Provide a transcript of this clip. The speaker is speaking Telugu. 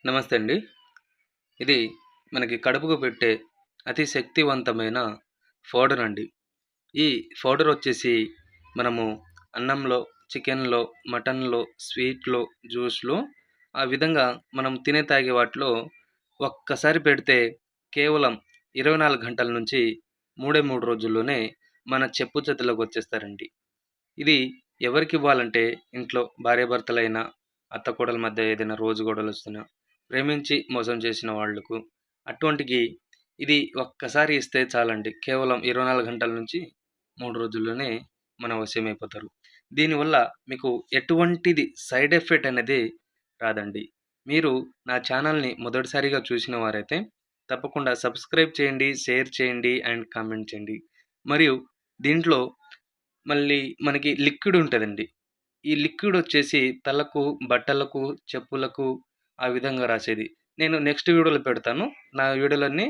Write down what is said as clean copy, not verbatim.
నమస్తే అండి. ఇది మనకి కడుపుకు పెట్టే అతి శక్తివంతమైన పౌడర్ అండి. ఈ పౌడర్ వచ్చేసి మనము అన్నంలో, చికెన్‌లో, మటన్‌లో, స్వీట్‌లో, జ్యూస్‌లో ఆ విధంగా మనం తినే తాగే వాటిలో ఒక్కసారి పెడితే కేవలం 24 గంటల నుంచి 3 రోజుల్లోనే మన చెప్పు చేతుల్లోకి వచ్చేస్తారండి. ఇది ఎవరికివ్వాలంటే ఇంట్లో భార్యాభర్తలైనా, అత్తకోడళ్ళ మధ్య ఏదైనా రోజు గొడవలొస్తున్నా, ప్రేమించి మోసం చేసిన వాళ్ళకు అటువంటికి ఇది ఒక్కసారి ఇస్తే చాలండి. కేవలం 24 గంటల నుంచి 3 రోజుల్లోనే మన వశమైపోతారు. దీనివల్ల మీకు ఎటువంటిది సైడ్ ఎఫెక్ట్ అనేది రాదండి. మీరు నా ఛానల్‌ని మొదటిసారిగా చూసిన వారైతే తప్పకుండా సబ్స్క్రైబ్ చేయండి, షేర్ చేయండి అండ్ కామెంట్ చేయండి. మరియు దీంట్లో మళ్ళీ మనకి లిక్విడ్ ఉంటదండి. ఈ లిక్విడ్ వచ్చేసి తలకు, బట్టలకు, చెప్పులకు ఆ విధంగా రాసేది. నేను నెక్స్ట్ వీడియోలో పెడతాను. నా వీడియోలన్నీ